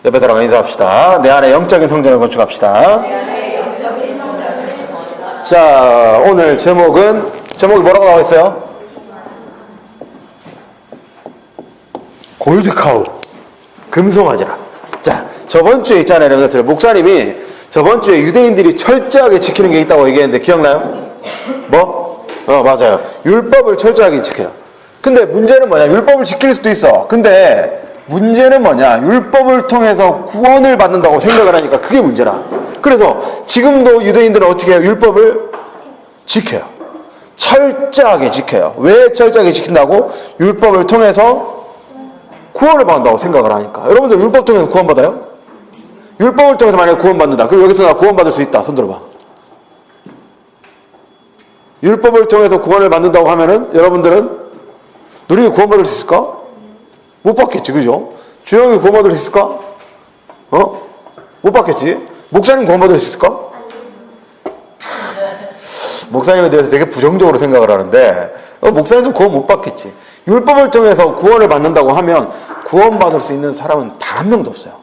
옆에 사람과 인사합시다. 내 안에 영적인 성장을 건축합시다. 자, 오늘 제목이 뭐라고 나와 있어요? 골드카우. 금송아지라. 자, 저번 주에 있잖아요, 여러분들. 목사님이 저번 주에 유대인들이 철저하게 지키는 게 있다고 얘기했는데 기억나요? 뭐? 맞아요. 율법을 철저하게 지켜요. 근데 문제는 뭐냐? 율법을 지킬 수도 있어. 근데 문제는 뭐냐? 율법을 통해서 구원을 받는다고 생각을 하니까 그게 문제라. 그래서 지금도 유대인들은 어떻게 해요? 율법을 지켜요. 철저하게 지켜요. 왜 철저하게 지킨다고? 율법을 통해서 구원을 받는다고 생각을 하니까. 여러분들 율법 통해서 구원받아요? 율법을 통해서 만약에 구원받는다. 그럼 여기서 나 구원받을 수 있다. 손 들어봐. 율법을 통해서 구원을 받는다고 하면은 여러분들은 누리게 구원받을 수 있을까? 못 받겠지, 그죠? 주영이 구원받을 수 있을까? 못 받겠지? 목사님 구원받을 수 있을까? 목사님에 대해서 되게 부정적으로 생각을 하는데, 목사님도 구원 못 받겠지. 율법을 통해서 구원을 받는다고 하면 구원받을 수 있는 사람은 단 한 명도 없어요.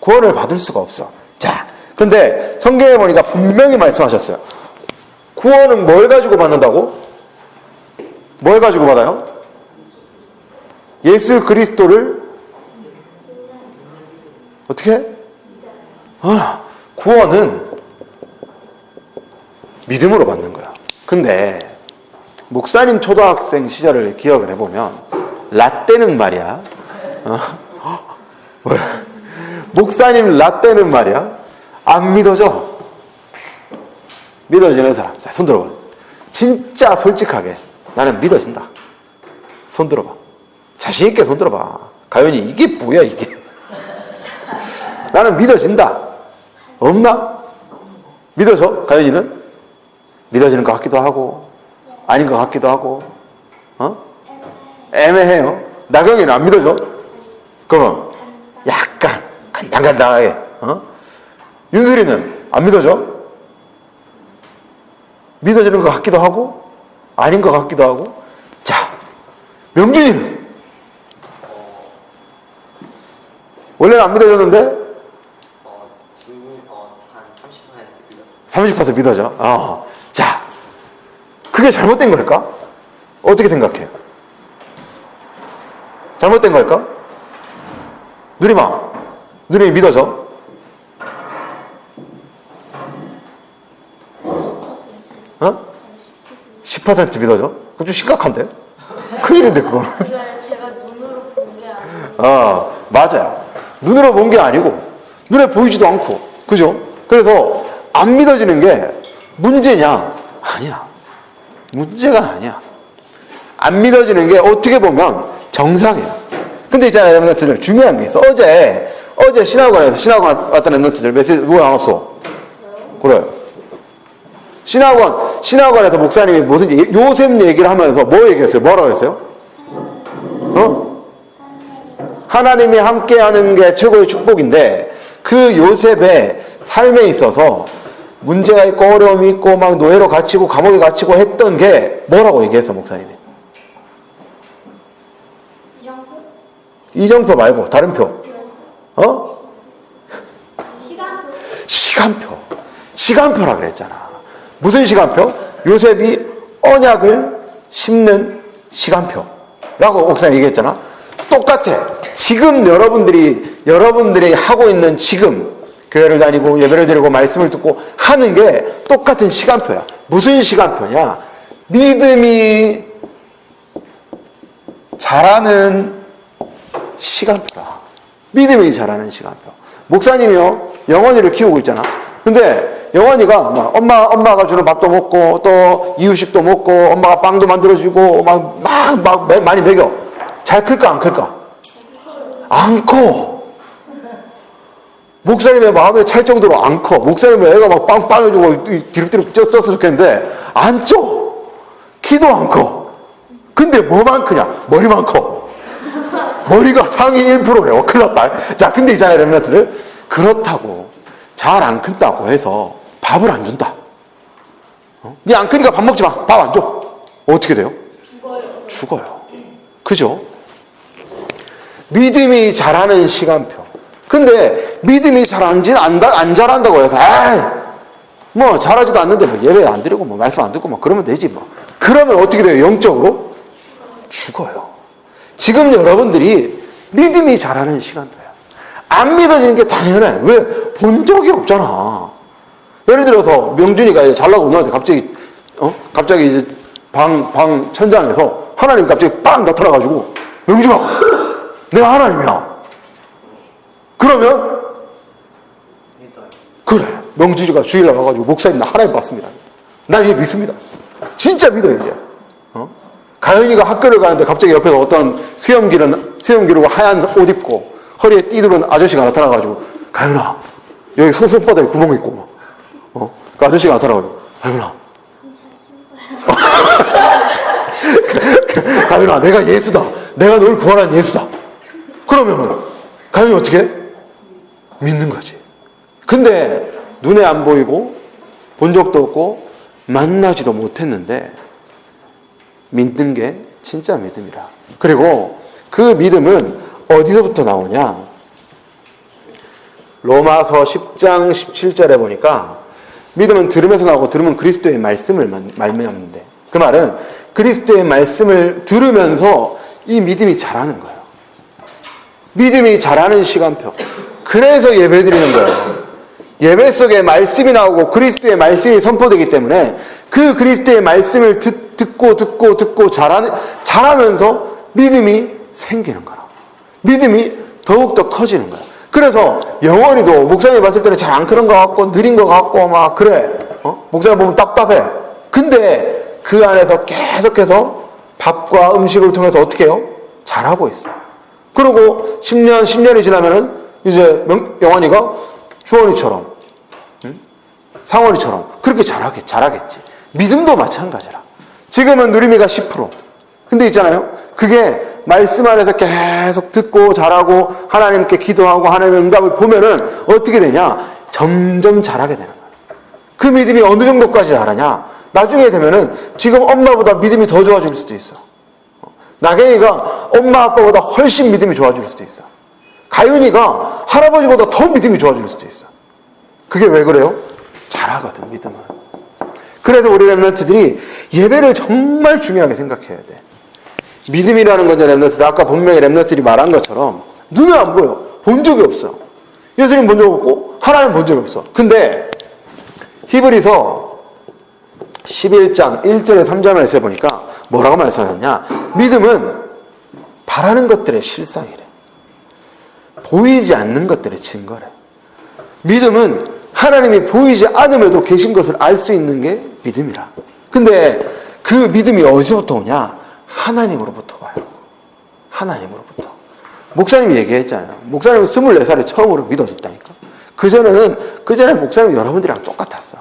구원을 받을 수가 없어. 자, 근데 성경에 보니까 분명히 말씀하셨어요. 구원은 뭘 가지고 받는다고? 뭘 가지고 받아요? 예수 그리스도를 어떻게? 구원은 믿음으로 받는 거야. 근데 목사님 초등학생 시절을 기억을 해보면 라떼는 말이야. 목사님 라떼는 말이야. 안 믿어져. 믿어지는 사람. 자, 손 들어봐. 진짜 솔직하게 나는 믿어진다. 손 들어봐. 자신있게 손 들어봐. 가연이 이게 뭐야 이게. 나는 믿어진다. 없나? 믿어져? 가연이는? 믿어지는 것 같기도 하고 아닌 것 같기도 하고 애매해요. 나경이는 안 믿어져? 그러면 약간 간당간당하게 윤슬이는 안 믿어져? 믿어지는 것 같기도 하고 아닌 것 같기도 하고. 자, 명준이는 원래는 안 믿어졌는데 한 30% 믿어져. 자, 그게 잘못된 걸까? 어떻게 생각해요? 잘못된 걸까? 누님이 믿어져? 어? 10% 믿어져? 그거 좀 심각한데? 큰일인데 그거는. 제가 눈으로 본 게 아니에요. 맞아요. 눈으로 본 게 아니고 눈에 보이지도 않고, 그죠? 그래서 안 믿어지는 게 문제냐? 아니야. 문제가 아니야. 안 믿어지는 게 어떻게 보면 정상이에요. 근데 있잖아요, 여러분들 중요한 게 있어. 어제 신학원에서 신학원 왔던 랩런트들 메시지 뭐 나왔어? 그래요. 신학원에서 목사님이 무슨 요셉 얘기를 하면서 뭐 얘기했어요? 뭐라고 했어요? 하나님이 함께하는 게 최고의 축복인데 그 요셉의 삶에 있어서 문제가 있고 어려움이 있고 막 노예로 갇히고 감옥에 갇히고 했던 게 뭐라고 얘기했어, 목사님이? 이정표 말고 다른 표. 시간표라 그랬잖아. 무슨 시간표? 요셉이 언약을 심는 시간표라고 목사님 얘기했잖아. 똑같아. 지금 여러분들이 하고 있는 지금 교회를 다니고 예배를 드리고 말씀을 듣고 하는 게 똑같은 시간표야. 무슨 시간표냐? 믿음이 자라는 시간표다. 믿음이 자라는 시간표. 목사님이요, 영원이를 키우고 있잖아. 근데 영원이가 막 엄마가 주는 밥도 먹고 또 이유식도 먹고 엄마가 빵도 만들어주고 막 많이 먹여. 잘 클까 안 클까? 안 커. 목사님의 마음에 찰 정도로 안 커. 목사님의 애가 막 빵빵해주고 뒤룩뒤룩 쪘었으면 좋겠는데 안 쪄. 키도 안 커. 근데 뭐만 크냐? 머리만 커. 머리가 상위 1%래요. 큰일 났다. 자, 근데 있잖아요, 랩런트들. 그렇다고 잘 안 큰다고 해서 밥을 안 준다. 니 안 크니까 밥 먹지 마. 밥 안 줘. 어떻게 돼요? 죽어요. 그죠? 믿음이 자라는 시간표. 근데 믿음이 잘 안 자란다고 해서 뭐 잘하지도 않는데 뭐 예배 안 드리고 뭐 말씀 안 듣고 뭐 그러면 되지 뭐. 그러면 어떻게 돼요? 영적으로 죽어요. 지금 여러분들이 믿음이 자라는 시간도야. 안 믿어지는 게 당연해. 왜? 본 적이 없잖아. 예를 들어서 명준이가 이제 잘나고 너한테 갑자기 이제 방 천장에서 하나님 갑자기 빵 나타나가지고 명준아, 내가 하나님이야. 그러면 그래. 명준이가 주일날 가가지고 목사님 나 하나님 봤습니다. 난 이게 믿습니다. 진짜 믿어요 이제. 가연이가 학교를 가는데 갑자기 옆에서 어떤 수염 기르고 하얀 옷 입고 허리에 띠 두른 아저씨가 나타나가지고 가연아 여기 손바닥에 구멍 있고 그 아저씨가 나타나가지고 가연아 가연아 내가 예수다. 내가 널 구원한 예수다. 그러면은 가연이 어떻게 해? 믿는 거지. 근데 눈에 안 보이고 본 적도 없고 만나지도 못했는데 믿는 게 진짜 믿음이라. 그리고 그 믿음은 어디서부터 나오냐? 로마서 10장 17절에 보니까 믿음은 들음에서 나오고 들음은 그리스도의 말씀을 말미암는데, 그 말은 그리스도의 말씀을 들으면서 이 믿음이 자라는 거예요. 믿음이 자라는 시간표. 그래서 예배 드리는 거예요. 예배 속에 말씀이 나오고 그리스도의 말씀이 선포되기 때문에 그 그리스도의 말씀을 듣고 자라면서 믿음이 생기는 거라. 믿음이 더욱더 커지는 거야. 그래서 영원히도 목사님 봤을 때는 잘 안 그런 것 같고 느린 것 같고 막 그래. 목사님 보면 답답해. 근데 그 안에서 계속해서 밥과 음식을 통해서 어떻게 해요? 잘하고 있어. 그리고 10년이 지나면은 이제 영원이가 주원이처럼 상원이처럼 그렇게 잘하겠지. 믿음도 마찬가지라. 지금은 누리미가 10%. 근데 있잖아요. 그게 말씀 안에서 계속 듣고 잘하고 하나님께 기도하고 하나님의 응답을 보면은 어떻게 되냐? 점점 잘하게 되는 거예요. 그 믿음이 어느 정도까지 자라냐? 나중에 되면은 지금 엄마보다 믿음이 더 좋아질 수도 있어. 나경이가 엄마 아빠보다 훨씬 믿음이 좋아질 수도 있어. 가윤이가 할아버지보다 더 믿음이 좋아질 수도 있어. 그게 왜 그래요? 잘하거든, 믿음은. 그래서 우리 랩런트들이 예배를 정말 중요하게 생각해야 돼. 믿음이라는 건요, 랩런트들. 아까 분명히 랩런트들이 말한 것처럼 눈에 안 보여. 본 적이 없어. 예수님 본 적 없고 하나님 본 적이 없어. 근데 히브리서 11장 1절에 3절 말씀에 보니까 뭐라고 말씀하셨냐? 믿음은 바라는 것들의 실상이래. 보이지 않는 것들의 증거래. 믿음은 하나님이 보이지 않음에도 계신 것을 알 수 있는 게 믿음이라. 근데 그 믿음이 어디서부터 오냐? 하나님으로부터 와요. 하나님으로부터. 목사님이 얘기했잖아요. 목사님은 24살에 처음으로 믿어졌다니까. 그전에 목사님은 여러분들이랑 똑같았어.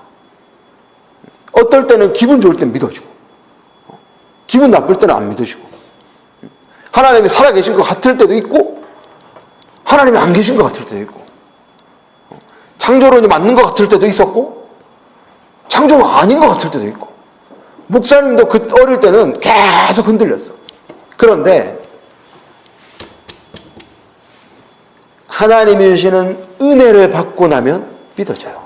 어떨 때는 기분 좋을 땐 믿어지고, 기분 나쁠 때는 안 믿어지고, 하나님이 살아계신 것 같을 때도 있고, 하나님이 안 계신 것 같을 때도 있고, 창조론이 맞는 것 같을 때도 있었고, 창조가 아닌 것 같을 때도 있고, 목사님도 그 어릴 때는 계속 흔들렸어. 그런데 하나님이 주시는 은혜를 받고 나면 믿어져요.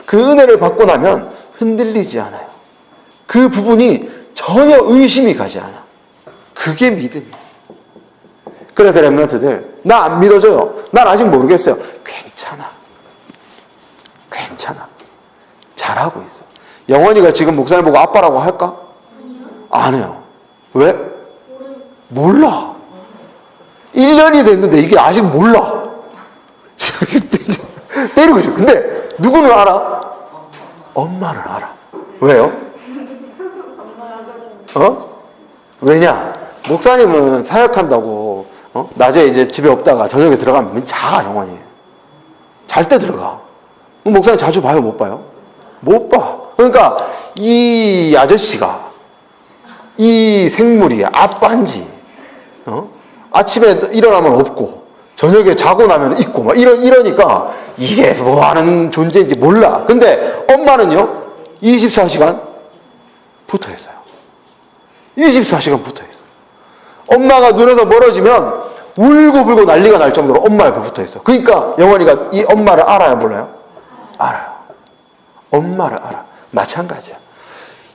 그 은혜를 받고 나면 흔들리지 않아요. 그 부분이 전혀 의심이 가지 않아. 그게 믿음이에요. 그래서 랩런트들, 나 안 믿어져요. 난 아직 모르겠어요. 괜찮아. 잘하고 있어. 영원이가 지금 목사님 보고 아빠라고 할까? 안 해요. 왜? 몰라. 1년이 됐는데 이게 아직 몰라. 때리고 있어. 근데 누구는 알아? 엄마는 알아. 왜요? 왜냐? 목사님은 사역한다고 낮에 이제 집에 없다가 저녁에 들어가면 문 자, 영원히. 잘 때 들어가. 목사님 자주 봐요? 못 봐요? 못 봐. 그러니까 이 아저씨가 이 생물이 아빠인지 아침에 일어나면 없고 저녁에 자고 나면 있고 막 이러니까 이게 뭐 하는 존재인지 몰라. 근데 엄마는요 24시간 붙어 있어요. 24시간 붙어 있어요. 엄마가 눈에서 멀어지면 울고불고 난리가 날 정도로 엄마 옆에 붙어 있어. 그러니까 영원이가 이 엄마를 알아요, 몰라요? 알아요. 엄마를 알아. 마찬가지야.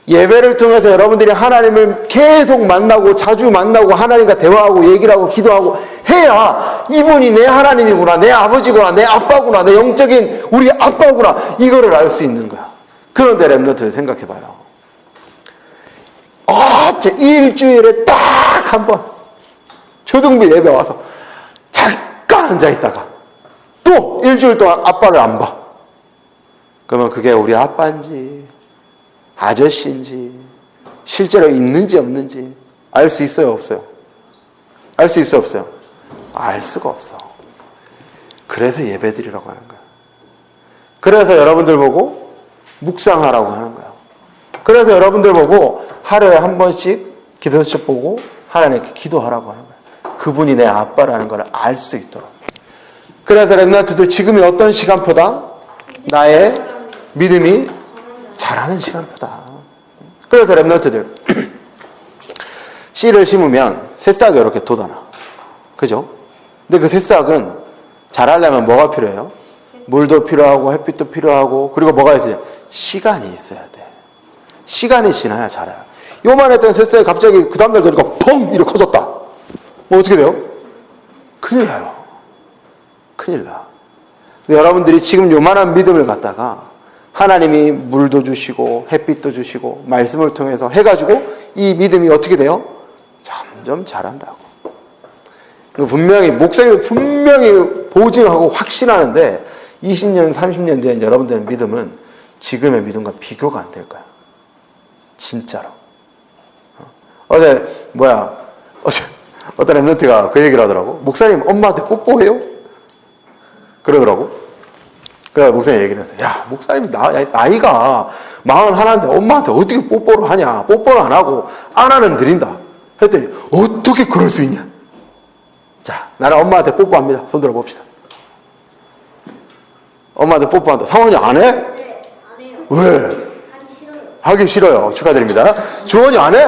예배를 통해서 여러분들이 하나님을 계속 만나고 자주 만나고 하나님과 대화하고 얘기를 하고 기도하고 해야 이분이 내 하나님이구나, 내 아버지구나, 내 아빠구나, 내 영적인 우리 아빠구나, 이거를 알 수 있는 거야. 그런데 랩런트 생각해봐요. 제 일주일에 딱 한 번 초등부 예배 와서 잠깐 앉아있다가 또 일주일 동안 아빠를 안 봐. 그러면 그게 우리 아빠인지 아저씨인지 실제로 있는지 없는지 알 수 있어요, 없어요? 알 수 있어요, 없어요? 알 수가 없어. 그래서 예배드리라고 하는 거야. 그래서 여러분들 보고 묵상하라고 하는 거야. 그래서 여러분들 보고 하루에 한 번씩 기도수첩 보고 하나님께 기도하라고 하는 거야. 그분이 내 아빠라는 걸 알 수 있도록. 그래서 랩런트들 지금이 어떤 시간표다? 나의 믿음이 자라는 시간표다. 그래서 랩런트들 씨를 심으면 새싹이 이렇게 돋아나. 그죠? 근데 그 새싹은 자라려면 뭐가 필요해요? 물도 필요하고 햇빛도 필요하고 그리고 뭐가 있어요? 시간이 있어야 돼. 시간이 지나야 자라요. 요만했던 새싹이 갑자기 그 다음날 되니까 펑! 이렇게 커졌다. 뭐 어떻게 돼요? 큰일 나요. 큰일 나. 근데 여러분들이 지금 요만한 믿음을 갖다가 하나님이 물도 주시고 햇빛도 주시고 말씀을 통해서 해가지고 이 믿음이 어떻게 돼요? 점점 자란다고. 분명히 목사님이 분명히 보증하고 확신하는데 20년, 30년 뒤엔 여러분들의 믿음은 지금의 믿음과 비교가 안 될 거야. 진짜로. 어제 어떤 랩런트가 그 얘기를 하더라고. 목사님 엄마한테 뽀뽀해요? 그러더라고. 그래서 목사님 얘기를 했어요. 야, 목사님 나이가 41인데 엄마한테 어떻게 뽀뽀를 하냐. 뽀뽀를 안 하고 안아는 드린다. 했더니 어떻게 그럴 수 있냐. 자, 나는 엄마한테 뽀뽀합니다. 손 들어 봅시다. 엄마한테 뽀뽀한다. 상원이 안 해? 네, 안 해요. 왜? 하기 싫어요. 하기 싫어요. 축하드립니다. 주원이 안 해?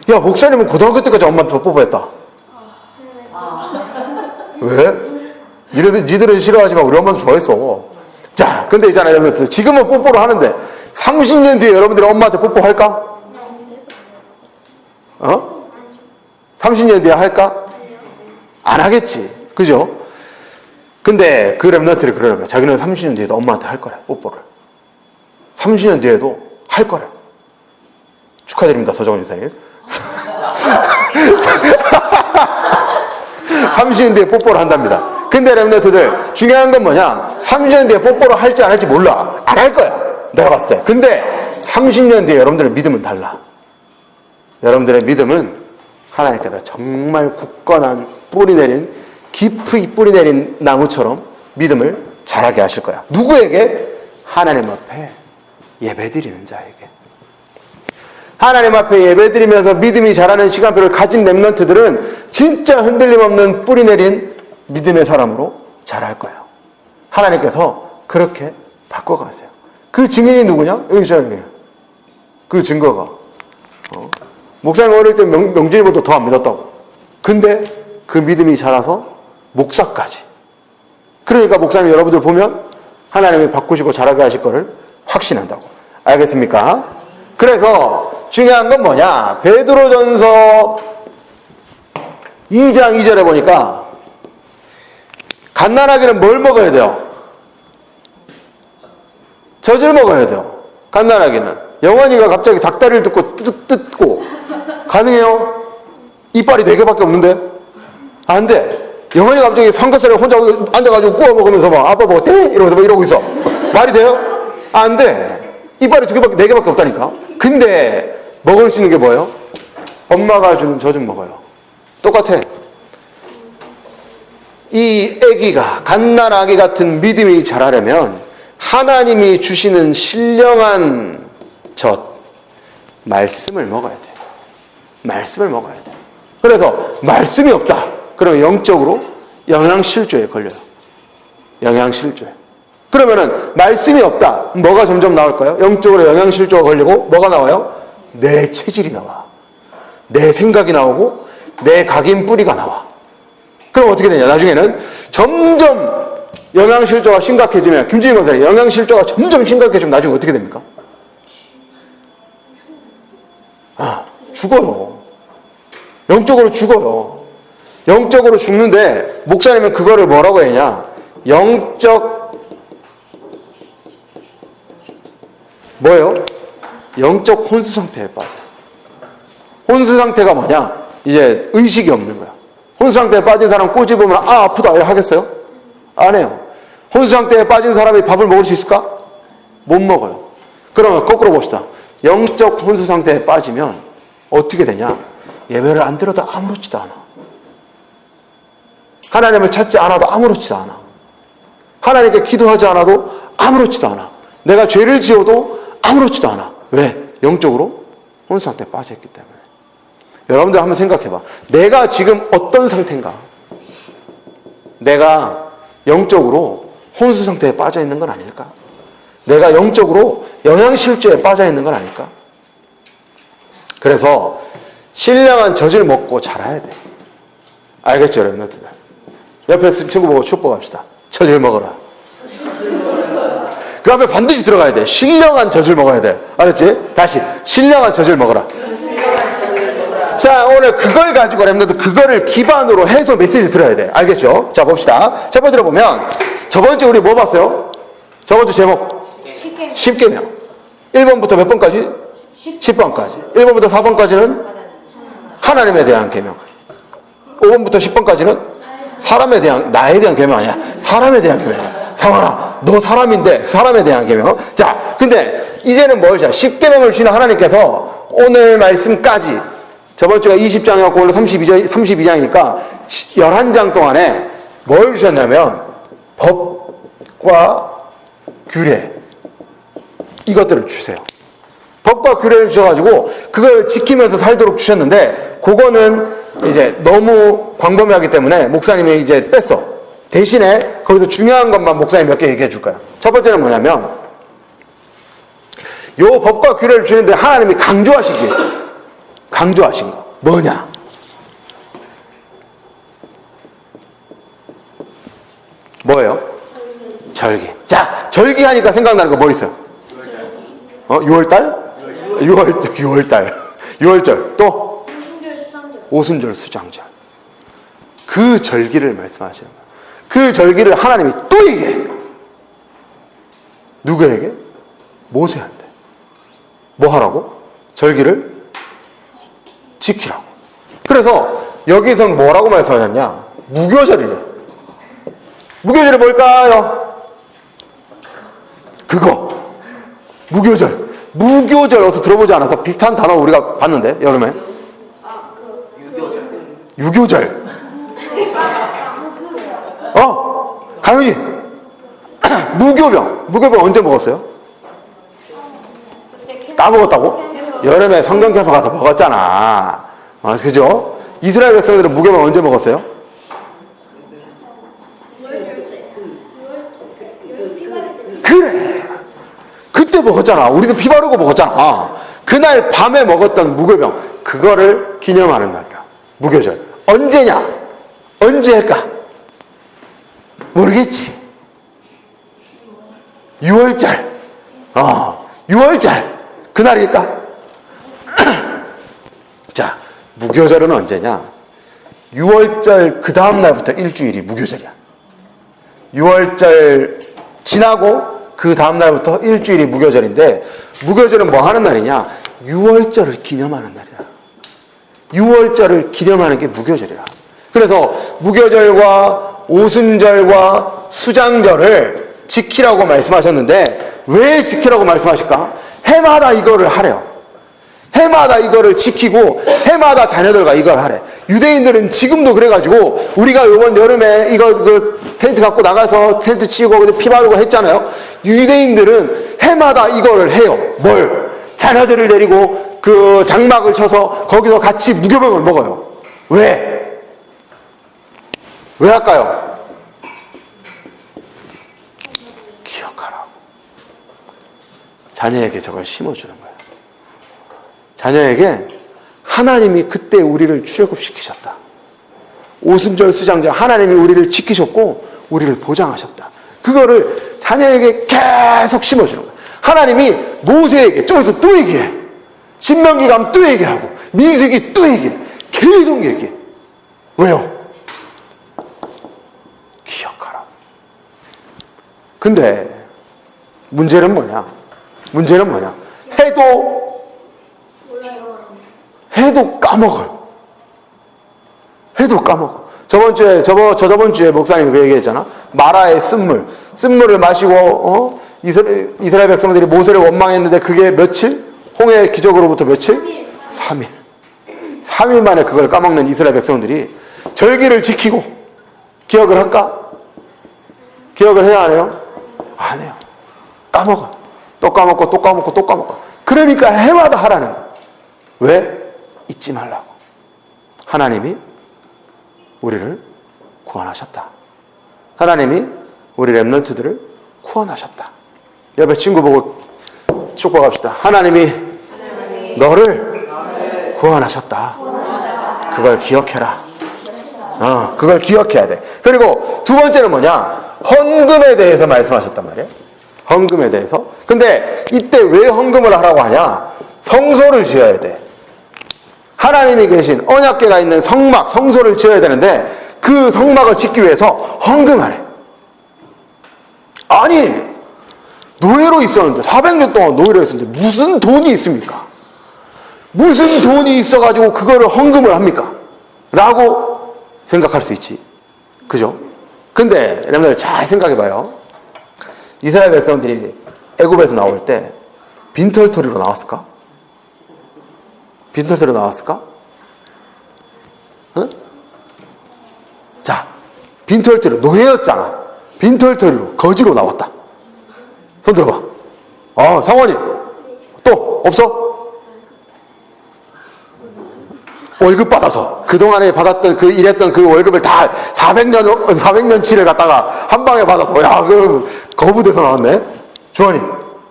야, 목사님은 고등학교 때까지 엄마한테 뽀뽀했다. 왜? 니들은 싫어하지만 우리 엄마도 좋아했어. 자, 근데 있잖아요, 여러분들. 지금은 뽀뽀를 하는데 30년 뒤에 여러분들이 엄마한테 뽀뽀할까? 30년 뒤에 할까? 안 하겠지. 그죠? 근데 그 랩런트를 그러는 거야. 자기는 30년 뒤에도 엄마한테 할 거래, 뽀뽀를. 30년 뒤에도 할 거래. 축하드립니다, 서정원 지사님. 30년 뒤에 뽀뽀를 한답니다. 근데 랩런트들 중요한 건 뭐냐? 30년 뒤에 뽀뽀를 할지 안 할지 몰라. 안 할 거야, 내가 봤을 때. 근데 30년 뒤에 여러분들의 믿음은 달라. 여러분들의 믿음은 하나님께서 정말 굳건한 뿌리 내린, 깊이 뿌리 내린 나무처럼 믿음을 자라게 하실 거야. 누구에게? 하나님 앞에 예배드리는 자에게. 하나님 앞에 예배드리면서 믿음이 자라는 시간표를 가진 랩런트들은 진짜 흔들림 없는 뿌리 내린 믿음의 사람으로 자랄 거예요. 하나님께서 그렇게 바꿔가세요. 그 증인이 누구냐? 여기 있잖아요. 그 증거가. 목사님 어릴 때 명진이보다 더 안 믿었다고. 근데 그 믿음이 자라서 목사까지. 그러니까 목사님 여러분들 보면 하나님이 바꾸시고 자라게 하실 거를 확신한다고. 알겠습니까? 그래서 중요한 건 뭐냐? 베드로전서 2장 2절에 보니까 갓난아기는 뭘 먹어야 돼요? 젖을 먹어야 돼요. 갓난아기는. 영원이가 갑자기 닭다리를 뜯고 가능해요? 이빨이 4개밖에 없는데? 안 돼. 영원이가 갑자기 삼겹살을 혼자 앉아가지고 구워 먹으면서 막 아빠 먹었대? 이러면서 막 이러고 있어. 말이 돼요? 안 돼. 이빨이 4개밖에 없다니까. 근데 먹을 수 있는 게 뭐예요? 엄마가 주는 젖은 먹어요. 똑같아. 이 아기가, 갓난아기 같은 믿음이 자라려면 하나님이 주시는 신령한 젖, 말씀을 먹어야 돼. 말씀을 먹어야 돼. 그래서 말씀이 없다. 그러면 영적으로 영양실조에 걸려요. 영양실조에. 그러면은 말씀이 없다. 뭐가 점점 나올까요? 영적으로 영양실조가 걸리고 뭐가 나와요? 내 체질이 나와. 내 생각이 나오고 내 각인 뿌리가 나와. 그럼 어떻게 되냐? 나중에는 점점 영양실조가 심각해지면, 김주희 권사님, 영양실조가 점점 심각해지면 나중에 어떻게 됩니까? 죽어요. 영적으로 죽어요. 영적으로 죽는데, 목사님은 그거를 뭐라고 했냐? 뭐예요? 영적 혼수 상태에 빠져. 혼수 상태가 뭐냐? 이제 의식이 없는 거야. 혼수 상태에 빠진 사람 꼬집으면 아프다 이렇게 하겠어요? 안 해요. 혼수 상태에 빠진 사람이 밥을 먹을 수 있을까? 못 먹어요. 그러면 거꾸로 봅시다. 영적 혼수 상태에 빠지면 어떻게 되냐? 예배를 안 들어도 아무렇지도 않아. 하나님을 찾지 않아도 아무렇지도 않아. 하나님께 기도하지 않아도 아무렇지도 않아. 내가 죄를 지어도 아무렇지도 않아. 왜? 영적으로 혼수 상태에 빠져있기 때문에. 여러분들 한번 생각해봐. 내가 지금 어떤 상태인가? 내가 영적으로 혼수 상태에 빠져있는 건 아닐까? 내가 영적으로 영양실조에 빠져있는 건 아닐까? 그래서 신령한 젖을 먹고 자라야 돼. 알겠죠, 여러분들? 옆에 친구 보고 축복합시다. 젖을 먹어라. 그 앞에 반드시 들어가야 돼. 신령한 젖을 먹어야 돼. 알았지? 다시 신령한 젖을 먹어라. 자, 오늘 그걸 가지고 여러분들 그거를 기반으로 해서 메시지 들어야 돼. 알겠죠? 자, 봅시다. 첫 번째로 보면 저번 주에 우리 뭐 봤어요? 저번 주 제목 10계명. 1번부터 몇 번까지? 10번까지. 1번부터 4번까지는 하나님에 대한 계명. 5번부터 10번까지는 사람에 대한, 나에 대한 계명 아니야. 사람에 대한 계명이야. 상환아, 너 사람인데 사람에 대한 계명. 자, 근데 이제는 뭘 자? 10계명을 주시는 하나님께서 오늘 말씀까지, 저번 주가 20장이었고 오늘 32장이니까 11장 동안에 뭘 주셨냐면 법과 규례, 이것들을 주세요. 법과 규례를 주셔가지고 그걸 지키면서 살도록 주셨는데, 그거는 이제 너무 광범위하기 때문에 목사님이 이제 뺐어. 대신에 거기서 중요한 것만 목사님 몇 개 얘기해 줄 거야. 첫 번째는 뭐냐면, 요 법과 규례를 주는데 하나님이 강조하시기 위해서 강조하신 거 뭐냐? 뭐예요? 절기. 자, 절기 하니까 생각나는 거 뭐 있어요? 6월달? 6월절. 또? 오순절, 수장절. 그 절기를 말씀하시는 거예요. 그 절기를 하나님이 또 얘기해. 누구에게? 모세한테. 뭐 하라고? 절기를 지키라고. 그래서 여기서 뭐라고 말씀하셨냐? 무교절이래. 무교절이 뭘까요? 그거. 무교절. 무교절 어디서 들어보지 않아서 비슷한 단어 우리가 봤는데 여름에. 유교절. 강윤이. 무교병 언제 먹었어요? 까먹었다고? 여름에 성경 캠프 가서 먹었잖아. 그죠? 이스라엘 백성들은 무교병 언제 먹었어요? 그래. 그때 먹었잖아. 우리도 피 바르고 먹었잖아. 그날 밤에 먹었던 무교병, 그거를 기념하는 날이야. 무교절. 언제냐? 언제 할까? 모르겠지. 6월절. 6월절. 그날일까? 자, 무교절은 언제냐? 6월절 그 다음날부터 일주일이 무교절이야. 6월절 지나고 그 다음날부터 일주일이 무교절인데, 무교절은 뭐 하는 날이냐? 6월절을 기념하는 날이야. 6월절을 기념하는 게 무교절이야. 그래서 무교절과 오순절과 수장절을 지키라고 말씀하셨는데, 왜 지키라고 말씀하실까? 해마다 이거를 하래요. 해마다 이거를 지키고 해마다 자녀들과 이걸 하래. 유대인들은 지금도 그래가지고, 우리가 이번 여름에 이거 텐트 갖고 나가서 텐트 치우고 피 바르고 했잖아요. 유대인들은 해마다 이거를 해요. 뭘? 자녀들을 데리고 그 장막을 쳐서 거기서 같이 무교병을 먹어요. 왜? 왜 할까요? 기억하라고. 자녀에게 저걸 심어주는 거예요. 자녀에게 하나님이 그때 우리를 출애굽시키셨다. 오순절 수장자 하나님이 우리를 지키셨고 우리를 보장하셨다. 그거를 자녀에게 계속 심어주는 거예요. 하나님이 모세에게 저기서 또 얘기해. 신명기 가면 또 얘기하고 민수기 또 얘기해. 계속 얘기해. 왜요? 기억하라. 근데 문제는 뭐냐? 해도 까먹어요. 저번 주에 목사님 그 얘기했잖아. 마라의 쓴물을 마시고, 이스라엘 백성들이 모세를 원망했는데 그게 며칠? 홍해 기적으로부터 며칠? 3일. 3일 만에 그걸 까먹는 이스라엘 백성들이 절기를 지키고, 기억을 할까? 기억을 해야 하네요? 안 해요. 까먹어. 또 까먹고. 그러니까 해마다 하라는 거야. 왜? 잊지 말라고. 하나님이 우리를 구원하셨다. 하나님이 우리 렘넌트들을 구원하셨다. 옆에 친구 보고 축복합시다. 하나님이 너를 구원하셨다. 그걸 기억해라. 그걸 기억해야 돼. 그리고 두 번째는 뭐냐? 헌금에 대해서 말씀하셨단 말이에요. 헌금에 대해서. 근데 이때 왜 헌금을 하라고 하냐? 성소를 지어야 돼. 하나님이 계신 언약궤가 있는 성막, 성소를 지어야 되는데 그 성막을 짓기 위해서 헌금하래. 아니, 노예로 있었는데 400년 동안 노예로 있었는데 무슨 돈이 있습니까? 무슨 돈이 있어가지고 그거를 헌금을 합니까? 라고 생각할 수 있지. 그죠? 근데 여러분들 잘 생각해봐요. 이스라엘 백성들이 애굽에서 나올 때 빈털터리로 나왔을까? 빈털터리로 나왔을까? 응? 자, 빈털터리로 노예였잖아. 빈털터리로 거지로 나왔다. 손 들어봐. 상원이 또 없어? 월급 받아서 그동안에 받았던 그 일했던 그 월급을 다 400년치를 갖다가 한 방에 받아서 야, 그 거부돼서 나왔네. 주원이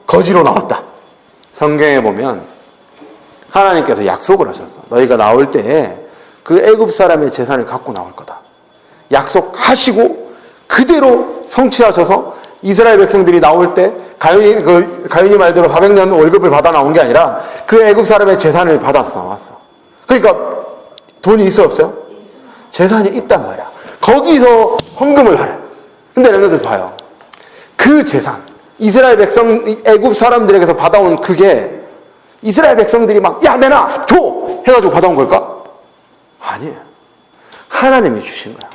거지로 나왔다. 성경에 보면 하나님께서 약속을 하셨어. 너희가 나올 때에 그 애굽 사람의 재산을 갖고 나올 거다. 약속하시고 그대로 성취하셔서 이스라엘 백성들이 나올 때 가윤이 말대로 400년 월급을 받아 나온 게 아니라 그 애굽 사람의 재산을 받아서 나왔어. 그러니까 돈이 있어 없어요? 재산이 있단 말이야. 거기서 헌금을 하래. 근데 여러분들 봐요. 그 재산, 이스라엘 백성, 애굽 사람들에게서 받아온 그게 이스라엘 백성들이 막 야 내놔 줘 해가지고 받아온 걸까? 아니에요. 하나님이 주신 거야.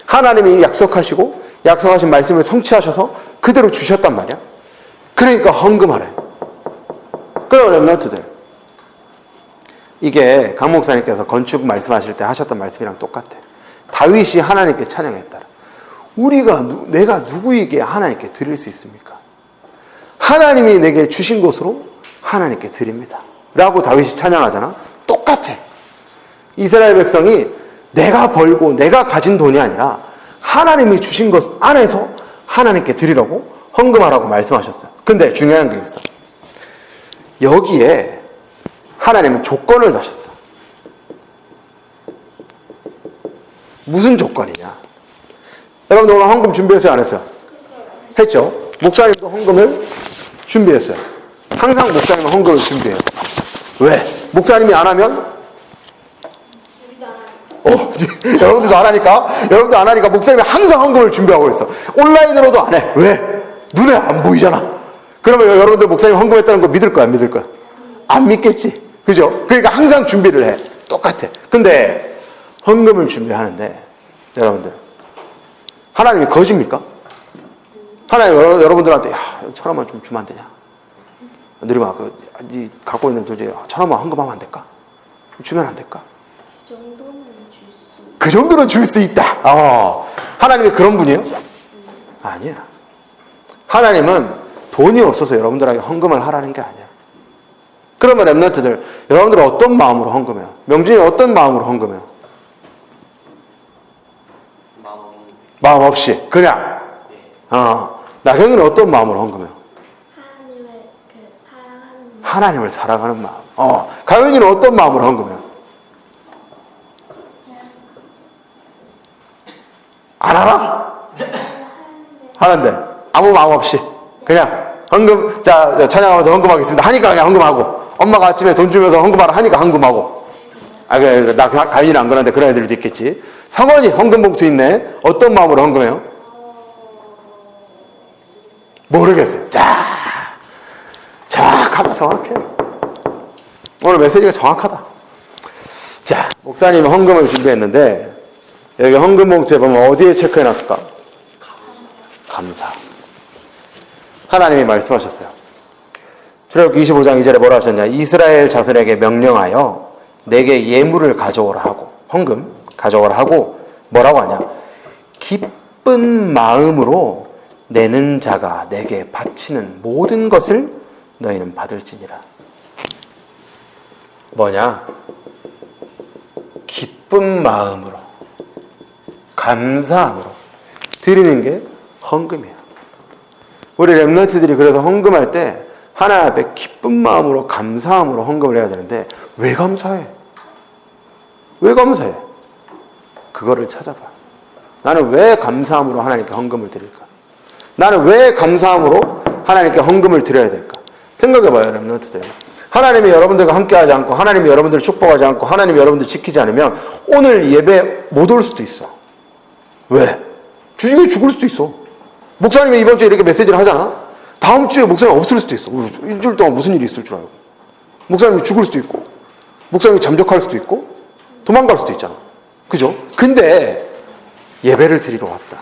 하나님이 약속하시고 약속하신 말씀을 성취하셔서 그대로 주셨단 말이야. 그러니까 헌금하래. 그럼 렘넌트들, 이게 강 목사님께서 건축 말씀하실 때 하셨던 말씀이랑 똑같아. 다윗이 하나님께 찬양했다. 내가 누구에게 하나님께 드릴 수 있습니까? 하나님이 내게 주신 것으로 하나님께 드립니다. 라고 다윗이 찬양하잖아. 똑같아. 이스라엘 백성이 내가 벌고 내가 가진 돈이 아니라 하나님이 주신 것 안에서 하나님께 드리라고 헌금하라고 말씀하셨어요. 근데 중요한 게 있어. 여기에 하나님은 조건을 다셨어. 무슨 조건이냐? 여러분들 오늘 헌금 준비했어요? 안 했어요? 했죠? 목사님도 헌금을 준비했어요. 항상 목사님은 헌금을 준비해요. 왜? 목사님이 안 하면? 여러분들도 안 하니까 목사님이 항상 헌금을 준비하고 있어. 온라인으로도 안 해. 왜? 눈에 안 보이잖아. 그러면 여러분들 목사님 헌금했다는 거 믿을 거야, 안 믿을 거야? 안 믿겠지. 그죠? 그러니까 항상 준비를 해. 똑같아. 근데 헌금을 준비하는데 여러분들, 하나님이 거짓입니까? 하나님 여러분들한테 1,000원만 좀 주면 안 되냐? 느리마, 갖고 있는 도저히 1,000원만 헌금하면 안 될까? 주면 안 될까? 그 정도는 줄 수 있다. 하나님이 그런 분이에요? 아니야. 하나님은 돈이 없어서 여러분들에게 헌금을 하라는 게 아니야. 그러면 렘넌트들, 여러분들은 어떤 마음으로 헌금해요? 명준이 어떤 마음으로 헌금해요? 마음 없이 그냥. 나경이는 어떤 마음으로 헌금해요? 하나님을 사랑하는 마음. 가윤이는 어떤 마음으로 헌금해요? 안 알아? 하는데 아무 마음 없이 그냥 헌금, 자 찬양하면서 헌금하겠습니다 하니까 그냥 헌금하고, 엄마가 아침에 돈 주면서 헌금하라 하니까 헌금하고. 그래, 나 가인이는 안 그러는데 그런 애들도 있겠지. 성원이 헌금 봉투 있네. 어떤 마음으로 헌금해요? 모르겠어요. 정확하다, 정확해. 오늘 메시지가 정확하다. 자, 목사님이 헌금을 준비했는데, 여기 헌금 봉투에 보면 어디에 체크해 놨을까? 감사. 하나님이 말씀하셨어요. 출애굽기 25장 2절에 뭐라 하셨냐? 이스라엘 자손에게 명령하여 내게 예물을 가져오라 하고, 헌금 가져오라 하고, 뭐라고 하냐? 기쁜 마음으로 내는 자가 내게 바치는 모든 것을 너희는 받을지니라. 뭐냐? 기쁜 마음으로, 감사함으로 드리는 게 헌금이야. 우리 렘넌트들이 그래서 헌금할 때 하나님 앞에 기쁜 마음으로, 감사함으로 헌금을 해야 되는데, 왜 감사해? 왜 감사해? 그거를 찾아봐. 나는 왜 감사함으로 하나님께 헌금을 드릴까? 나는 왜 감사함으로 하나님께 헌금을 드려야 될까? 생각해봐요, 렘넌트들. 하나님이 여러분들과 함께하지 않고, 하나님이 여러분들을 축복하지 않고, 하나님이 여러분들을 지키지 않으면 오늘 예배 못 올 수도 있어. 왜? 주중에 죽을 수도 있어. 목사님이 이번 주에 이렇게 메시지를 하잖아? 다음 주에 목사님 없을 수도 있어. 일주일 동안 무슨 일이 있을 줄 알고. 목사님이 죽을 수도 있고, 목사님이 잠적할 수도 있고, 도망갈 수도 있잖아. 그죠? 근데 예배를 드리러 왔다.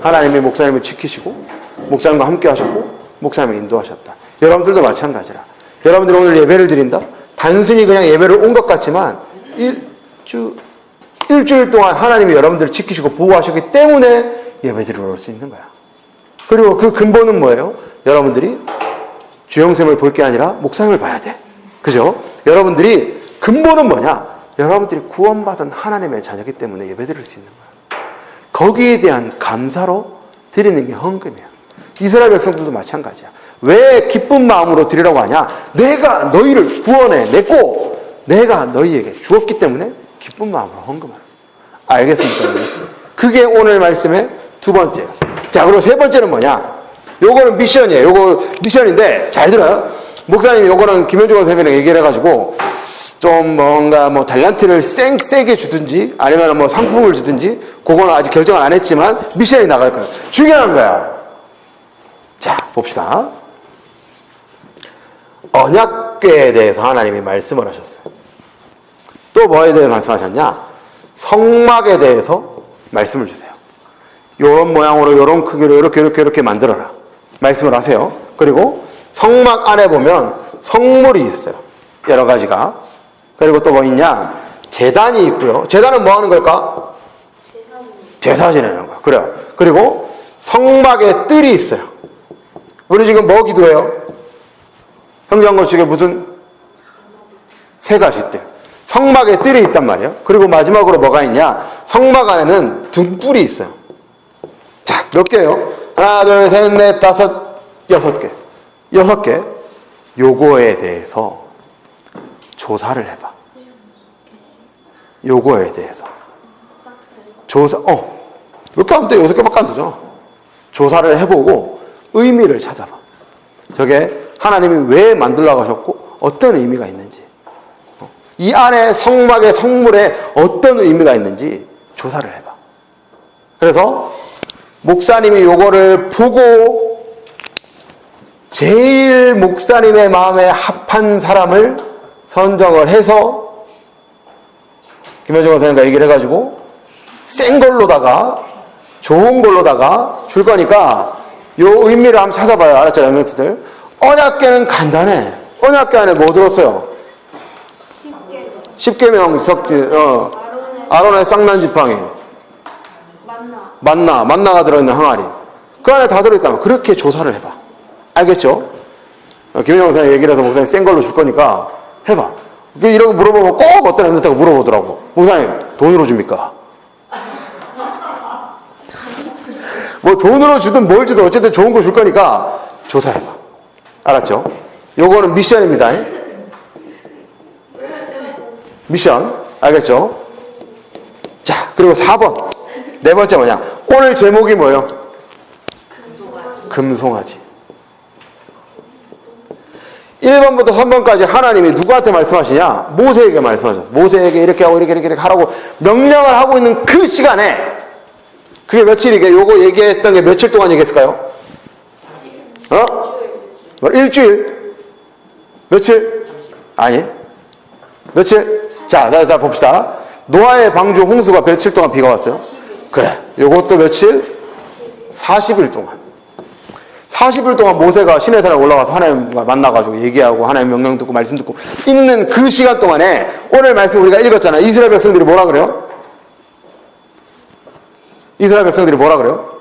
하나님이 목사님을 지키시고, 목사님과 함께 하셨고, 목사님을 인도하셨다. 여러분들도 마찬가지라. 여러분들 오늘 예배를 드린다? 단순히 그냥 예배를 온 것 같지만, 일주일 동안 하나님이 여러분들을 지키시고 보호하셨기 때문에 예배 드리러 올 수 있는 거야. 그리고 그 근본은 뭐예요? 여러분들이 주영쌤을 볼 게 아니라 목사님을 봐야 돼. 그죠? 여러분들이 근본은 뭐냐? 여러분들이 구원받은 하나님의 자녀이기 때문에 예배 드릴 수 있는 거야. 거기에 대한 감사로 드리는 게 헌금이야. 이스라엘 백성들도 마찬가지야. 왜 기쁜 마음으로 드리라고 하냐? 내가 너희를 구원해냈고 내가 너희에게 주었기 때문에 기쁜 마음으로 헌금하라. 알겠습니까? 그게 오늘 말씀의 두 번째예요. 자, 그리고 세 번째는 뭐냐? 요거는 미션이에요. 요거 미션인데 잘 들어요. 목사님이 요거는 김현중 선생님이랑 얘기를 해가지고 좀 뭔가 뭐 달란트를 세게 주든지 아니면 뭐 상품을 주든지 그거는 아직 결정을 안 했지만 미션이 나갈 거예요. 중요한 거야. 자, 봅시다. 언약궤에 대해서 하나님이 말씀을 하셨어요. 또 뭐에 대해 말씀하셨냐? 성막에 대해서 말씀을 주세요. 요런 모양으로 요런 크기로 이렇게 만들어라. 말씀을 하세요. 그리고 성막 안에 보면 성물이 있어요. 여러 가지가. 그리고 또 뭐 있냐? 제단이 있고요. 제단은 뭐 하는 걸까? 제사 지내는 거야. 그래요. 그리고 성막에 뜰이 있어요. 우리 지금 뭐 기도해요? 성경고 측에 무슨? 세 가지 뜰. 성막에 뜰이 있단 말이에요. 그리고 마지막으로 뭐가 있냐? 성막 안에는 등불이 있어요. 자, 몇 개요? 하나, 둘, 셋, 넷, 다섯, 6개. 6개. 요거에 대해서 조사를 해봐. 요거에 대해서. 몇 개 하면 돼? 6개밖에 안 되죠. 조사를 해보고 의미를 찾아봐. 저게 하나님이 왜 만들라고 하셨고 어떤 의미가 있는지. 이 안에 성막의 성물에 어떤 의미가 있는지 조사를 해봐. 그래서 목사님이 요거를 보고 제일 목사님의 마음에 합한 사람을 선정을 해서 김현중 선생님과 얘기를 해가지고 센 걸로다가 좋은 걸로다가 줄 거니까 요 의미를 한번 찾아봐요. 알았죠? 렘넌트들. 언약궤는 간단해. 언약궤 안에 뭐 들었어요? 10계명 아론의 쌍난 지팡이 만나가 들어있는 항아리 그 안에 다 들어있다면 그렇게 조사를 해봐. 알겠죠? 김현영 목사님 얘기를 해서 목사님 센 걸로 줄 거니까 해봐. 이러고 물어보면 꼭 어떤 렘넌트가 물어보더라고. 목사님 돈으로 줍니까? 뭐 돈으로 주든 뭘 주든 어쨌든 좋은 거 줄 거니까 조사해봐. 알았죠? 요거는 미션입니다. 미션. 알겠죠? 자, 그리고 4번. 네 번째 뭐냐? 오늘 제목이 뭐예요? 금송아지. 1번부터 3번까지 하나님이 누구한테 말씀하시냐? 모세에게 말씀하셨어요. 모세에게 이렇게 하고 이렇게 하라고 명령을 하고 있는 그 시간에, 그게 며칠이게? 요거 얘기했던 게 며칠 동안 얘기했을까요? 일주일? 며칠? 아니. 며칠? 자, 봅시다. 노아의 방주 홍수가 며칠 동안 비가 왔어요? 그래. 요것도 며칠? 40일 동안. 40일 동안 모세가 시내산에 올라가서 하나님과 만나가지고 얘기하고 하나님 명령 듣고 말씀 듣고 있는 그 시간 동안에 오늘 말씀 우리가 읽었잖아요. 이스라엘 백성들이 뭐라 그래요? 이스라엘 백성들이 뭐라 그래요?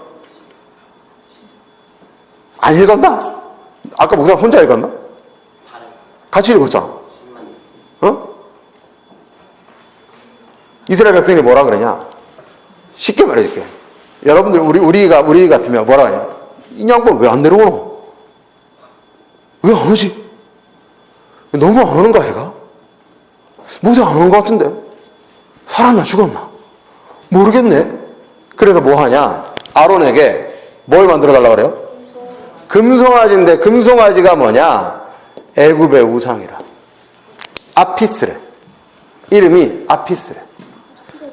안 읽었나? 아까 목사 혼자 읽었나? 같이 읽었잖아. 이스라엘 백성들이 뭐라 그러냐? 쉽게 말해줄게. 여러분들 우리 같으면 뭐라 하냐? 이 양반 왜 안 내려오노? 왜 안 오지? 너무 안 오는가 얘가? 모세 안 오는 것 같은데? 살았나 죽었나? 모르겠네. 그래서 뭐 하냐? 아론에게 뭘 만들어 달라고 그래요? 금송아지인데 금송아지가 뭐냐? 애굽의 우상이라. 아피스래. 이름이 아피스래.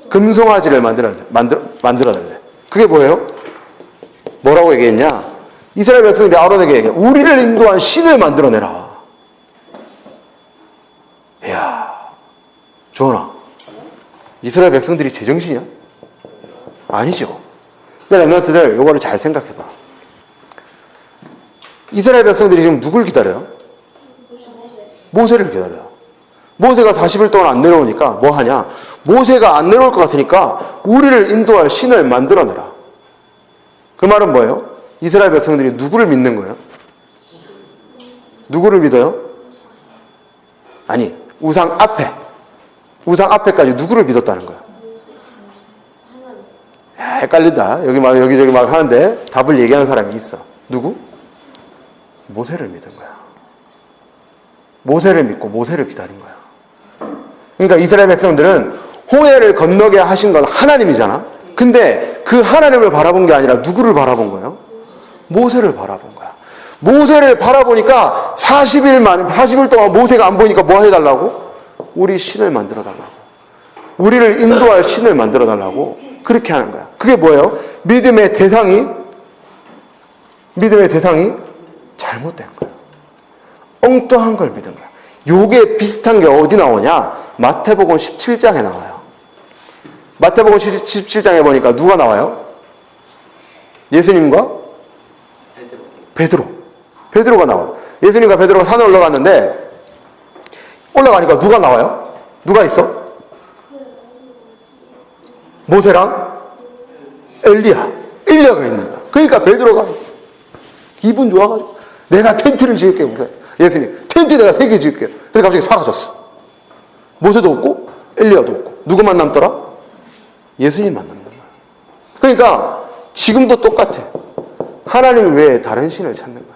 금송아지를 만들어달래. 그게 뭐예요? 뭐라고 얘기했냐? 이스라엘 백성들이 아론에게 얘기해. 우리를 인도한 신을 만들어내라. 이야, 조원아, 이스라엘 백성들이 제정신이야? 아니죠. 근데 렘넌트들 요거를 잘 생각해봐. 이스라엘 백성들이 지금 누굴 기다려요? 모세를 기다려요. 모세가 40일 동안 안 내려오니까 뭐 하냐? 모세가 안 내려올 것 같으니까 우리를 인도할 신을 만들어내라. 그 말은 뭐예요? 이스라엘 백성들이 누구를 믿는 거예요? 누구를 믿어요? 아니, 우상 앞에까지 누구를 믿었다는 거예요? 야, 헷갈린다. 여기저기 막 하는데 답을 얘기하는 사람이 있어. 누구? 모세를 믿은 거야. 모세를 믿고 모세를 기다린 거야. 그러니까 이스라엘 백성들은 홍해를 건너게 하신 건 하나님이잖아. 근데 그 하나님을 바라본 게 아니라 누구를 바라본 거예요? 모세를 바라본 거야. 모세를 바라보니까 40일 동안 모세가 안 보이니까 뭐 해달라고? 우리 신을 만들어 달라고. 우리를 인도할 신을 만들어 달라고. 그렇게 하는 거야. 그게 뭐예요? 믿음의 대상이 잘못된 거야. 엉뚱한 걸 믿은 거야. 요게 비슷한 게 어디 나오냐? 마태복음 17장에 나와요. 마태복음 17장에 보니까 누가 나와요? 예수님과 베드로가 나와요. 예수님과 베드로가 산에 올라갔는데 올라가니까 누가 나와요? 누가 있어? 모세랑 엘리야가 있는 거야. 그러니까 베드로가 기분 좋아가지고 내가 텐트를 지을게. 예수님 텐트 내가 3개 지을게. 근데 갑자기 사라졌어. 모세도 없고 엘리야도 없고 누구만 남더라? 예수님만 남는 거야. 그러니까 지금도 똑같아. 하나님 외에 다른 신을 찾는 거야.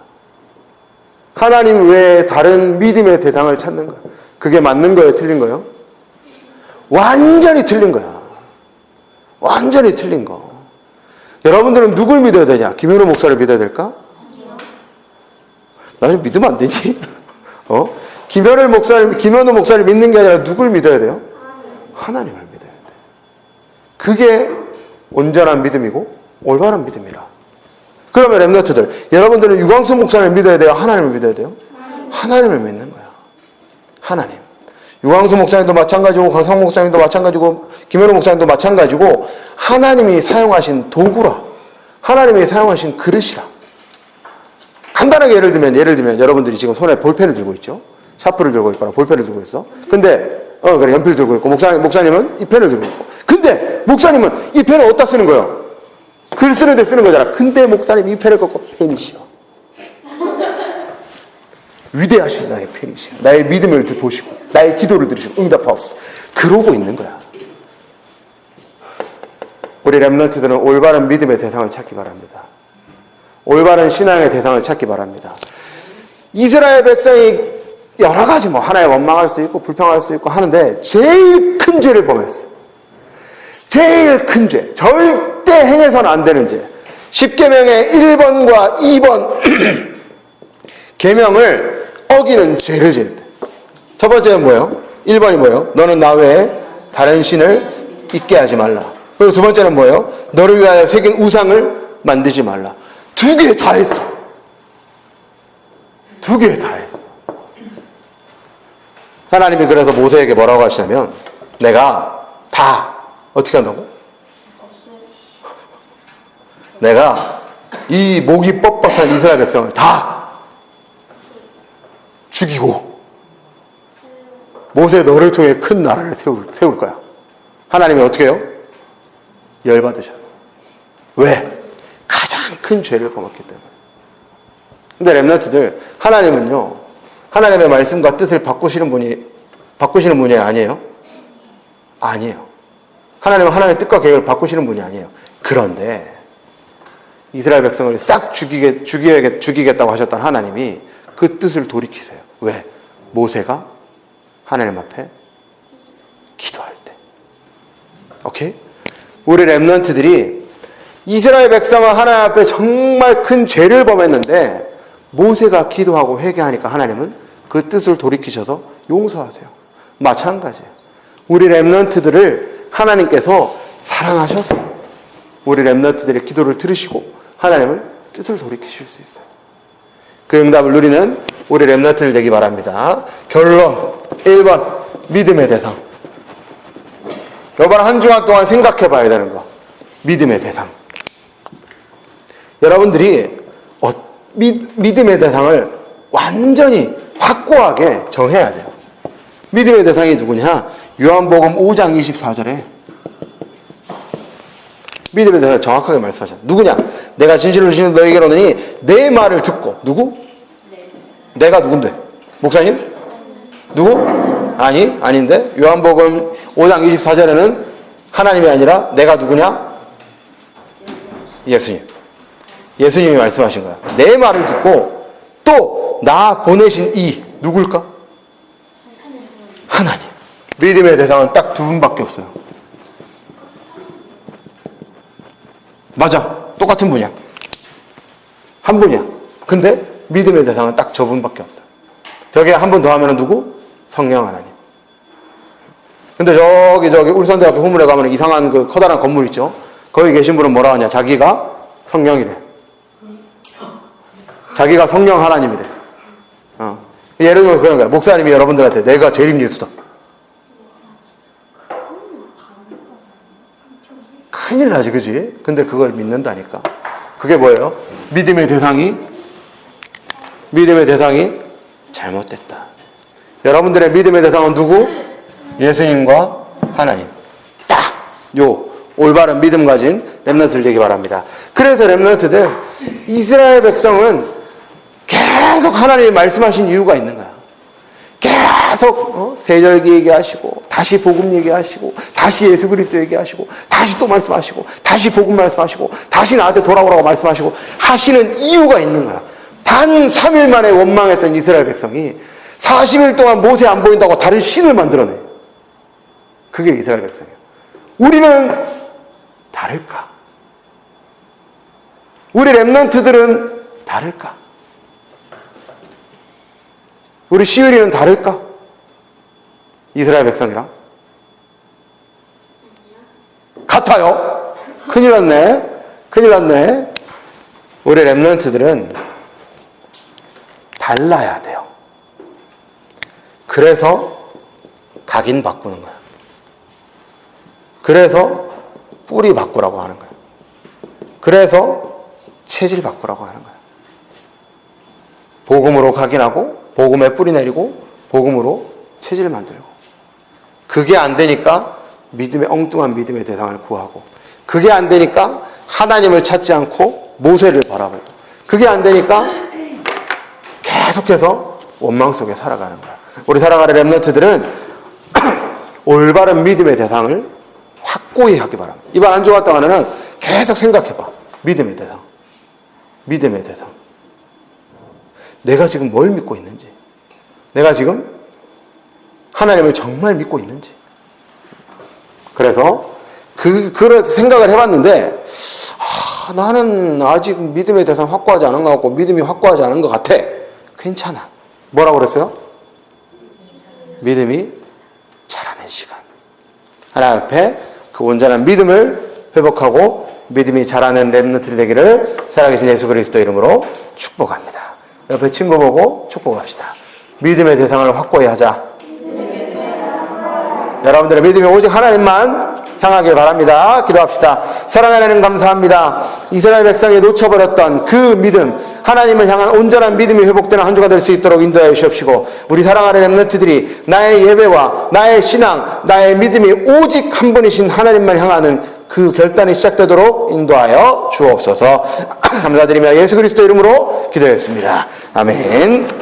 하나님 외에 다른 믿음의 대상을 찾는 거야. 그게 맞는 거예요? 틀린 거예요? 완전히 틀린 거야. 완전히 틀린 거. 여러분들은 누굴 믿어야 되냐? 김현우 목사를 믿어야 될까? 나 좀 믿으면 안 되지? 김현우 목사를 믿는 게 아니라 누굴 믿어야 돼요? 하나님을 믿어야 돼. 그게 온전한 믿음이고 올바른 믿음이라. 그러면 렘넌트들, 여러분들은 유광수 목사를 믿어야 돼요? 하나님을 믿어야 돼요? 하나님을 믿는 거야. 하나님. 유광수 목사님도 마찬가지고 강성 목사님도 마찬가지고 김현우 목사님도 마찬가지고 하나님이 사용하신 도구라. 하나님이 사용하신 그릇이라. 간단하게 예를 들면 여러분들이 지금 손에 볼펜을 들고 있죠. 샤프를 들고 있거나 볼펜을 들고 있어. 근데 그래 연필 들고 있고 목사님은 이 펜을 들고 있고. 근데 목사님은 이 펜을 어디다 쓰는 거예요? 글 쓰는 데 쓰는 거잖아. 근데 목사님 이 펜을 걷고 펜이시여. 위대하신 나의 펜이시여. 나의 믿음을 보시고 나의 기도를 들으시고 응답하옵소서. 그러고 있는 거야. 우리 렘넌트들은 올바른 믿음의 대상을 찾기 바랍니다. 올바른 신앙의 대상을 찾기 바랍니다. 이스라엘 백성이 여러 가지 하나님 원망할 수도 있고 불평할 수도 있고 하는데 제일 큰 죄를 범했어요. 제일 큰 죄. 절대 절대 행해서는 안 되는 죄. 10계명의 1번과 2번 계명을 어기는 죄를 지는다. 첫 번째는 뭐예요? 1번이 뭐예요? 너는 나 외에 다른 신을 있게 하지 말라. 그리고 두 번째는 뭐예요? 너를 위하여 새긴 우상을 만들지 말라. 두 개 다 했어. 두 개 다 했어. 하나님이 그래서 모세에게 뭐라고 하시냐면 내가 다 어떻게 한다고? 내가 이 목이 뻣뻣한 이스라엘 백성을 다 죽이고 모세 너를 통해 큰 나라를 세울 거야. 하나님이 어떻게 해요? 열받으셔. 왜? 가장 큰 죄를 범했기 때문에. 근데 렘넌트들, 하나님은요, 하나님의 말씀과 뜻을 바꾸시는 분이 아니에요? 아니에요. 하나님은 하나님의 뜻과 계획을 바꾸시는 분이 아니에요. 그런데 이스라엘 백성을 싹 죽이겠다고 하셨던 하나님이 그 뜻을 돌이키세요. 왜? 모세가 하나님 앞에 기도할 때. 오케이? 우리 렘넌트들이 이스라엘 백성은 하나님 앞에 정말 큰 죄를 범했는데 모세가 기도하고 회개하니까 하나님은 그 뜻을 돌이키셔서 용서하세요. 마찬가지예요. 우리 렘넌트들을 하나님께서 사랑하셔서 우리 렘넌트들의 기도를 들으시고 하나님은 뜻을 돌이키실 수 있어요. 그 응답을 누리는 우리 렘넌트들 되기 바랍니다. 결론 1번 믿음의 대상. 이번 한 주간 동안 생각해 봐야 되는 거. 믿음의 대상. 여러분들이 믿음의 대상을 완전히 확고하게 정해야 돼요. 믿음의 대상이 누구냐? 요한복음 5장 24절에 믿음의 대상을 정확하게 말씀하셨어요. 누구냐? 내가 진실을 주시는 너에게로느니 내 말을 듣고. 누구? 내가 누군데? 목사님? 누구? 아닌데? 요한복음 5장 24절에는 하나님이 아니라 내가 누구냐? 예수님. 예수님이 말씀하신 거야. 내 말을 듣고 또 나 보내신 이 누굴까? 하나님. 믿음의 대상은 딱 두 분밖에 없어요. 맞아. 똑같은 분이야. 한 분이야. 근데 믿음의 대상은 딱 저 분밖에 없어요. 저게 한 분 더 하면 누구? 성령 하나님. 근데 저기 울산대학교 후문에 가면 이상한 그 커다란 건물 있죠? 거기 계신 분은 뭐라 하냐? 자기가 성령이래. 자기가 성령 하나님이래. 예를 들면 그런 거야. 목사님이 여러분들한테 내가 재림 예수다. 큰일 나지, 그지? 근데 그걸 믿는다니까. 그게 뭐예요? 믿음의 대상이 잘못됐다. 여러분들의 믿음의 대상은 누구? 예수님과 하나님. 딱! 올바른 믿음 가진 렘넌트들 되기 바랍니다. 그래서 렘넌트들, 이스라엘 백성은 계속 하나님이 말씀하신 이유가 있는 거야. 계속 세절기 얘기하시고 다시 복음 얘기하시고 다시 예수 그리스도 얘기하시고 다시 또 말씀하시고 다시 복음 말씀하시고 다시 나한테 돌아오라고 말씀하시고 하시는 이유가 있는 거야. 단 3일 만에 원망했던 이스라엘 백성이 40일 동안 모세 안 보인다고 다른 신을 만들어내. 그게 이스라엘 백성이야. 우리는 다를까? 우리 렘넌트들은 다를까? 우리 시을이는 다를까? 이스라엘 백성이랑? 같아요. 큰일 났네. 우리 렘넌트들은 달라야 돼요. 그래서 각인 바꾸는 거야. 그래서 뿌리 바꾸라고 하는 거야. 그래서 체질 바꾸라고 하는 거야. 복음으로 각인하고 복음에 뿌리 내리고 복음으로 체질을 만들고. 그게 안 되니까 엉뚱한 믿음의 대상을 구하고, 그게 안 되니까 하나님을 찾지 않고 모세를 바라보고, 그게 안 되니까 계속해서 원망 속에 살아가는 거야. 우리 사랑하는 렘넌트들은 올바른 믿음의 대상을 확고히 하기 바랍니다. 이번 한 주간 동안에는 계속 생각해봐. 믿음의 대상. 내가 지금 뭘 믿고 있는지, 내가 지금 하나님을 정말 믿고 있는지. 그래서 그런 생각을 해봤는데, 나는 아직 믿음에 대해서 확고하지 않은 것 같고, 믿음이 확고하지 않은 것 같아. 괜찮아. 뭐라고 그랬어요? 믿음이 자라는 시간. 하나님 앞에 그 온전한 믿음을 회복하고 믿음이 자라는 렘넌트 되기를 살아계신 예수 그리스도 이름으로 축복합니다. 옆에 친구 보고 축복합시다. 믿음의 대상을 확고히 하자. 여러분들의 믿음이 오직 하나님만 향하길 바랍니다. 기도합시다. 사랑하는 하나님 감사합니다. 이스라엘 백성이 놓쳐버렸던 그 믿음, 하나님을 향한 온전한 믿음이 회복되는 한 주가 될 수 있도록 인도하여 주시옵시고, 우리 사랑하는 렘넌트들이 나의 예배와 나의 신앙, 나의 믿음이 오직 한 분이신 하나님만 향하는 그 결단이 시작되도록 인도하여 주옵소서. 감사드리며 예수 그리스도 이름으로 기도했습니다. 아멘.